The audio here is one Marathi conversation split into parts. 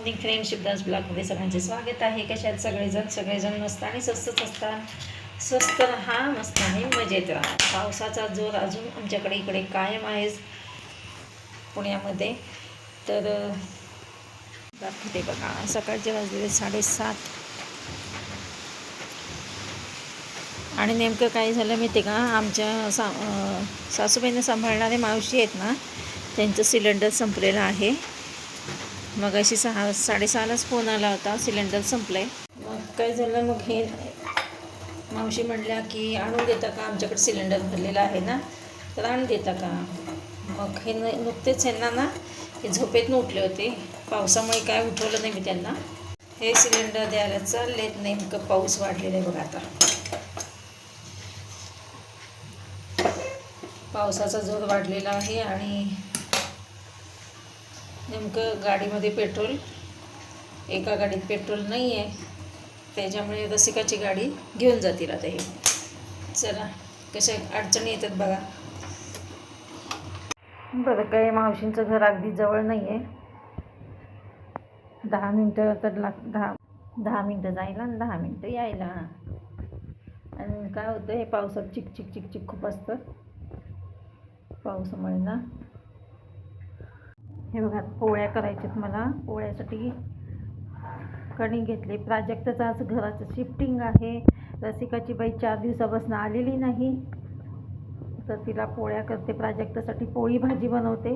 मॉर्निंग फ्रेंड शिवदास ब्लॉगमध्ये सगळ्यांचे स्वागत आहे. कशात सगळेजण मस्त आणि स्वस्तच असतात. स्वस्त राहा, मस्त आणि मजेत राहा. पावसाचा जोर अजून आमच्याकडे इकडे कायम आहे पुण्यामध्ये. तर दाखवते बघा, सकाळचे वाजलेले 7:30 आणि नेमकं काय झालं माहिती का, आमच्या सासूबाईंना सांभाळणारे मावशी आहेत ना, त्यांचं सिलेंडर संपलेलं आहे. मग अशी 6:30लाच फोन आला होता, सिलेंडर संपलं आहे. मग काय झालं, मग हे मावशी म्हटल्या की आणून देता का, आमच्याकडे सिलेंडर भरलेला आहे ना, तर आणून देता का. मग हे नुकतेच ह्यांना ना, हे झोपेतून उठले होते, पावसामुळे काय उठवलं नाही मी त्यांना. हे सिलेंडर द्यायला चाललेत, नेमकं पाऊस वाढलेला आहे बघा. आता पावसाचा जोर वाढलेला आहे आणि नेमकं गाडीमध्ये पेट्रोल, एका गाडीत पेट्रोल नाही आहे, त्याच्यामुळे रसिकाची गाडी घेऊन जातील आता हे. चला कशा अडचणी येतात बघा. बरं, काय मावशींचं घर अगदी जवळ नाही आहे, 10 मिनटं तर 10 मिनटं जायला आणि 10 मिनटं यायला. आणि काय होतं, हे पावसात चिक खूप असतं पावसामुळे ना. हे बघा, पोळ्या करायच्यात मला. पोळ्यासाठी कणिक घेतली. प्राजक्ताचं आज घराचं शिफ्टिंग आहे. रसिकाची बाई 4 दिवसापासून आलेली नाही, तर तिला पोळ्या करते. प्राजक्तासाठी पोळी भाजी बनवते.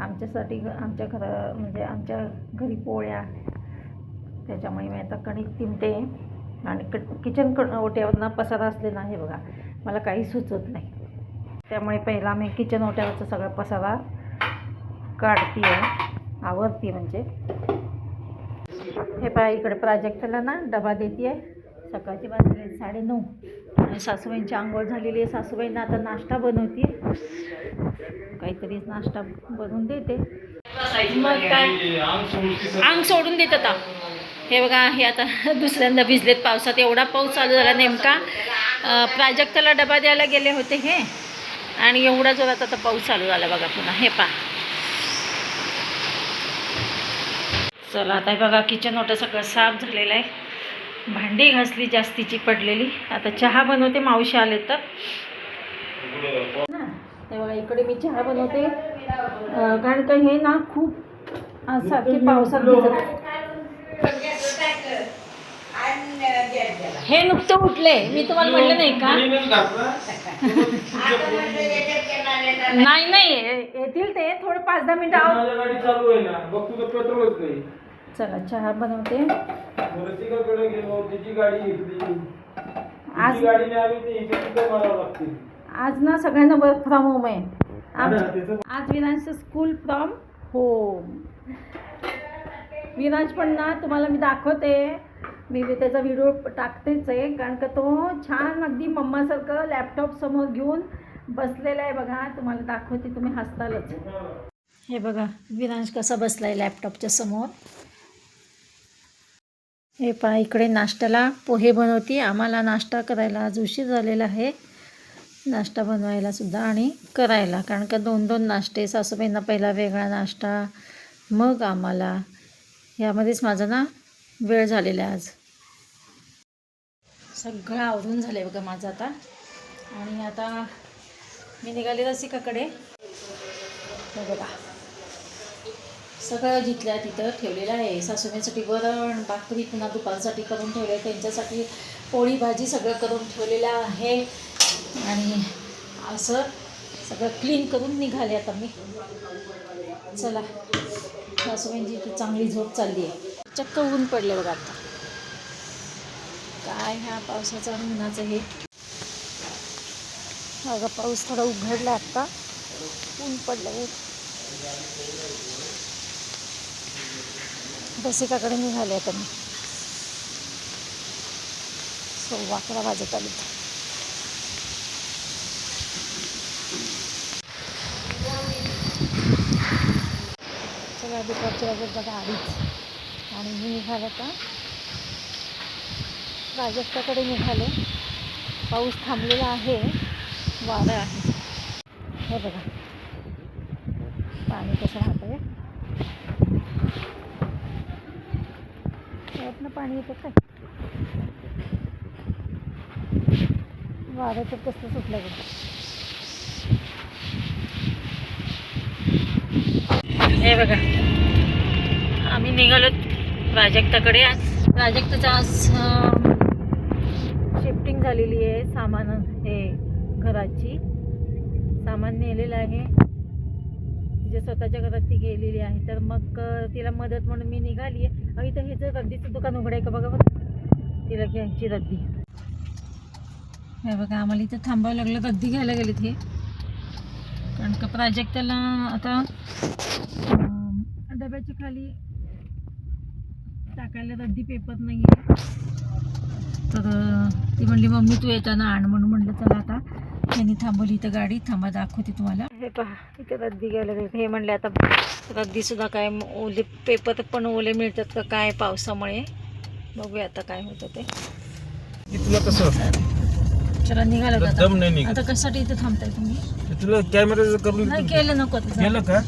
आमच्यासाठी आमच्या म्हणजे आमच्या घरी पोळ्या, त्याच्यामुळे मी आता कणिक तिंबते. आणि किचन ओट्यावरनं पसारा असलेला आहे बघा, मला काही सुचत नाही, त्यामुळे पहिला मी किचन ओट्यावरचा सगळा पसारा काढते आहे, आवरते. म्हणजे हे पहा, इकडे प्राजक्ताला ना डबा देते आहे. सकाळची वाजले 9:30 आणि सासूबाईंची आंघोळ झालेली आहे. सासूबाईंना आता नाश्ता बनवते, काहीतरी नाश्ता बनवून देते. मग काय अंग सोडून देत आता. हे बघा, हे आता दुसऱ्यांदा भिजलेत पावसात. एवढा पाऊस चालू झाला नेमका. प्राजक्ताला डबा द्यायला गेले होते हे, आणि एवढा जोरात आता पाऊस चालू झाला बघा पुन्हा. हे पहा, चला आता हे बघा, किचन ओटा सगळं साफ झालेलं आहे. भांडी घासली जास्तीची पडलेली. आता चहा बनवते, मावशी आले तर ना. हे बघा, इकडे मी चहा बनवते, कारण का हे ना खूप सारखे पावसात भिजत. हे नुकतं उठले, मी तुम्हाला म्हटलं नाही का. नाही येतील ते, थोडं 5-10 मिनिटं. चला चहा बनवते. आज ना सगळ्यांना वर्क फ्रॉम होम आहे. आज विरांजचं स्कूल फ्रॉम होम. विरांज पण ना, तुम्हाला मी दाखवते, मी त्याचा व्हिडिओ टाकतेच आहे, कारण का तो छान अगदी मम्मासारखं लॅपटॉप समोर घेऊन बसलेला आहे बघा. तुम्हाला दाखवते, तुम्ही हसतालच. हे बघा, विरांज कसा बसला आहे लॅपटॉपच्या समोर. हे पहा, इकडे नाश्त्याला पोहे बनवते. आम्हाला नाश्ता करायला आज उशीर झालेला आहे, नाश्ता बनवायला सुद्धा आणि करायला, कारण का 2-2 नाश्ते. सासूबाईंना पहिला वेगळा नाश्ता, मग आम्हाला. यामध्येच माझा ना वेळ झालेला आहे आज. सगळं आवरून झालं आहे बघा माझं आता. आणि आता मी निघाले रसिकाकडे. हे बघा, सगळं जिथल्या तिथं ठेवलेलं आहे. सासूबाईंसाठी वरण भाकरी पुन्हा दुपारसाठी करून ठेवले आहे, त्यांच्यासाठी पोळी भाजी सगळं करून ठेवलेलं आहे. आणि असं सगळं क्लीन करून निघाले आता मी. चला, सासूबाईंची इथे चांगली झोप चालली आहे. चक्क ऊन पडले बघा आता. काय ह्या पावसाचा उन्हाचं हे बघा. पाऊस थोडा उघडला आता, ऊन पडलं. रसिकाकडे निघाले आता मी. 11:15 वाजत आले. चला, दुपारच्या वाजत बघा 2:30 आणि मी निघाले आता प्राजक्ताकडे निघाले. पाऊस थांबलेला आहे, वारं आहे. हे बघा पाणी कसं वाहतंय. यातनं पाणी येतं काय? वारं तर कसं सुटलं बघ. हे बघा, आम्ही निघालो प्राजक्ताकडे. आज प्राजक्ताचं आज शिफ्टिंग झालेली आहे. सामान हे घराची सामान नेलेलं आहे. तिच्या स्वतःच्या घरात ती गेलेली आहे. तर मग तिला मदत म्हणून मी निघाली आहे. इथं हे जर रद्दीचं दुकान उघडं आहे का बघा बघा, तिला घ्यायची रद्दी. हे बघा, आम्हाला इथं थांबावं लागलं रद्दी घ्यायला गेलीत हे. कारण का प्राजक्ताला आता डब्याच्या खाली टाकायला रद्दी पेपर नाही आहे. तर ती म्हणली मम्मी तू येताना आण, म्हणून म्हणलं चला आता त्यांनी थांबवली इथं गाडी. थांबा दाखवते तुम्हाला. हे पहा, इथे रद्दी घ्यायला गेले. हे म्हणले आता रद्दीसुद्धा काय ओले पेपर पण ओले मिळतात का काय पावसामुळे, बघूया आता काय होतं ते. तुला कसं चला निघालो आता. दम नाही निघत. आता कशासाठी इथे थांबताय तुम्ही? तुला कॅमेरा करून नाही केलं, नको केलं का?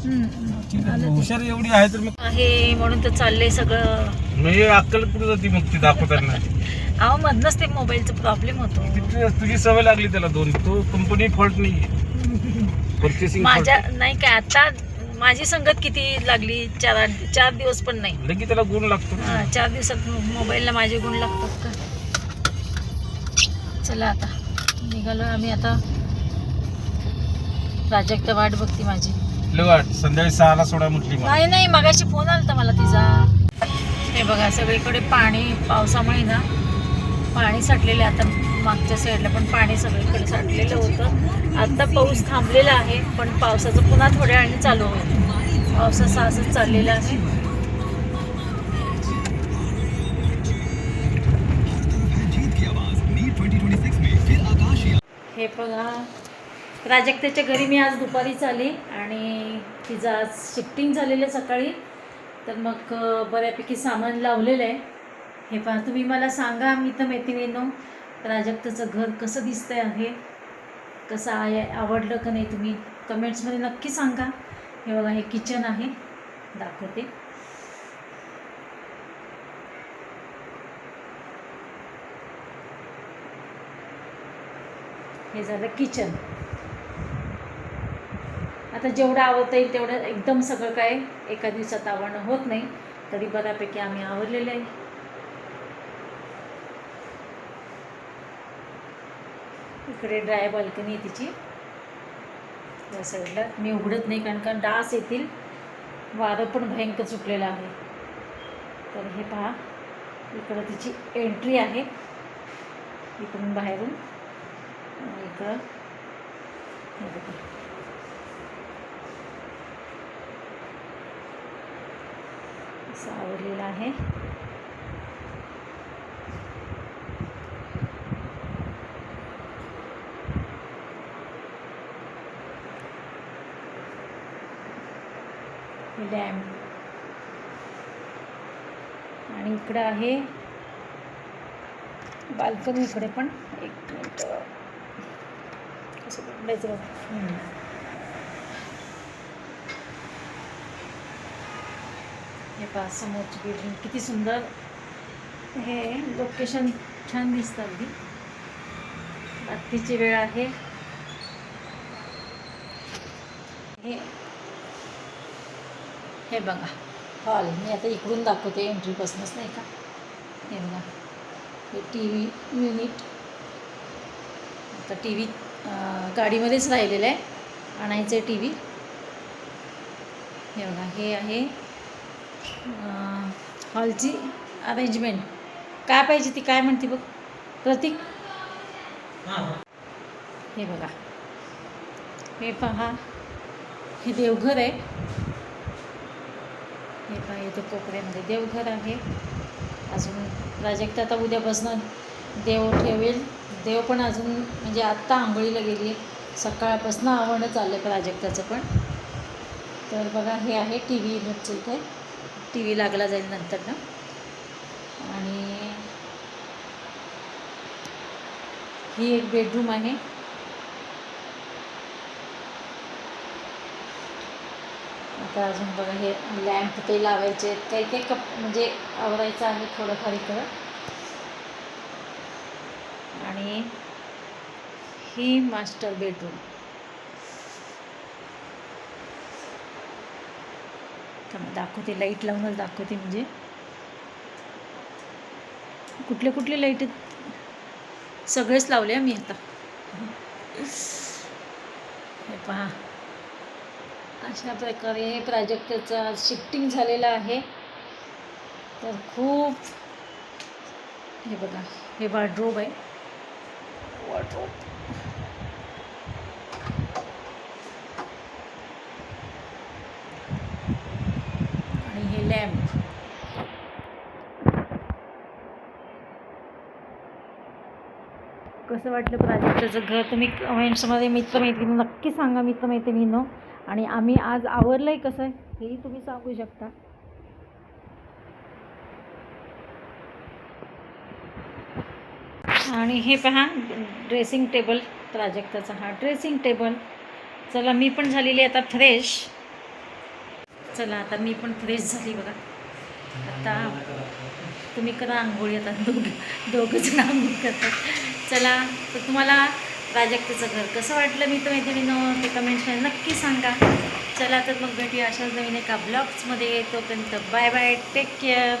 हुशार एवढी आहे तर मग आहे म्हणून तर चाललंय सगळं. म्हणजे अक्कल कुठे जाती मग ती दाखवताना? अहो मधनच ते मोबाईलचा प्रॉब्लेम होतो. तुझी सवय लागली त्याला दोन. तो कंपनी फॉल्ट नाही, परचेसिंग माझ्या नाही काय. आता माझी संगत किती लागली? 4 दिवस पण नाही. लगेच त्याला गुण लागतो. 4 दिवसात मोबाईलला माझे गुण लागतात का? चला आता निघालो आम्ही. आता प्राजक्त वाट बघती माझी. वाट संध्याकाळी 6ला सोडा म्हटली. नाही मगाशी फोन आलता मला तिचा. हे बघा, सगळीकडे पाणी पावसामुळे ना पाणी साठलेलं आहे. आता मागच्या साईडला पण पाणी सगळीकडे साठलेलं होतं. आता पाऊस थांबलेला आहे, पण पावसाचं पुन्हा थोड्या वेळाने चालू होईल. पावसाचं असंच चाललेलं आहे. हे बघा, प्राजक्ताच्या घरी मी आज दुपारीच आली आणि तिचं आज शिफ्टिंग झालेलं आहे सकाळी. तर मग बऱ्यापैकी सामान लावलेलं आहे. हे पहा, तुम्ही मला सांगा मित्र मैत्रिणींनो, प्राजक्ताचं घर कसं दिसतंय आहे, कसं आहे, आवडलं का नाही, तुम्ही कमेंट्समध्ये नक्की सांगा. हे बघा, हे किचन आहे, दाखवते. हे झालं किचन. आता जेवढं आवडता येईल तेवढं, एकदम सगळं काय एका दिवसात आवडणं होत नाही, तरी बऱ्यापैकी आम्ही आवरलेलं आहे. इकडे ड्राय बाल्कनी आहे तिची. या साईडला मी उघडत नाही कारण का डास येतील. वारं पण भयंकर सुटलेलं आहे. तर हे पहा, इकडं तिची एंट्री आहे, इकडून बाहेरून. इकडं हे बघा, असं आवडलेलं आहे. डॅम. आणि इकडं आहे बाल्कनी. इकडे पण एक मिनिट कसं पकडायचं. हे पहा, समोरची बिल्डिंग किती सुंदर. हे लोकेशन छान दिसतं अगदी. रात्रीची वेळ आहे. हे बघा हॉल. मी आता इकडून दाखवते एंट्रीपासूनच, नाही का. हे बघा, हे टी व्ही युनिट. आता टी व्ही गाडीमध्येच राहिलेलं आहे, आणायचं आहे टी व्ही. हे बघा, हे आहे हॉलची अरेंजमेंट. काय पाहिजे ती काय म्हणते बघ प्रतीक. हे बघा, हे पहा, हे देवघर आहे. हे पहा, इथं कोपऱ्यामध्ये देवघर आहे. अजून प्राजक्त आता उद्यापासून देव ठेवेल. देव पण अजून म्हणजे आत्ता आंघोळीला गेली आहे. सकाळपासून आवडणं चाललं आहे प्राजक्ताचं पण. तर बघा, हे आहे टी व्ही युनिटचं. इथे टी व्ही लागला जाईल नंतर ना. आणि ही एक बेडरूम आहे. आता अजून बघा हे लॅम्प ते लावायचे आहेत, काही काही म्हणजे आवरायचं आहे थोडंफार इकडं. आणि ही मास्टर बेडरूम. दाखवते, लाईट लावूनच दाखवते. म्हणजे कुठले कुठले लाईट आहेत सगळेच लावले मी आता. हे पहा, अशा प्रकारे प्राजक्ताचं शिफ्टिंग झालेलं आहे. तर खूप, हे बघा, हे वॉर्डरोब आहे. वॉर्डरोब आणि हे लॅम्प. कसं वाटलं प्राजक्ताचं घर? तुम्ही कमेंट्समध्ये मित्रमैत्रिणी नक्की सांगा मित्रमैत्रिणींनो. आणि आम्ही आज आवरलं आहे कसं हेही तुम्ही सांगू शकता. आणि हे पहा, ड्रेसिंग टेबल प्राजक्ताचा. हा ड्रेसिंग टेबल. चला, मी पण झालेली आता फ्रेश. चला, आता मी पण फ्रेश झाली बघा. आता तुम्ही करा आंघोळी. आता दोघंच आंघोळ करतात. चला, तर तुम्हाला प्राजक्ताचं घर कसं वाटलं मित्रमैत्रिणींनो ते कमेंट्समध्ये नक्की सांगा. चला, तर मग भेटूया अशाच नवीन एका ब्लॉग्समध्ये. तोपर्यंत बाय बाय, टेक केअर.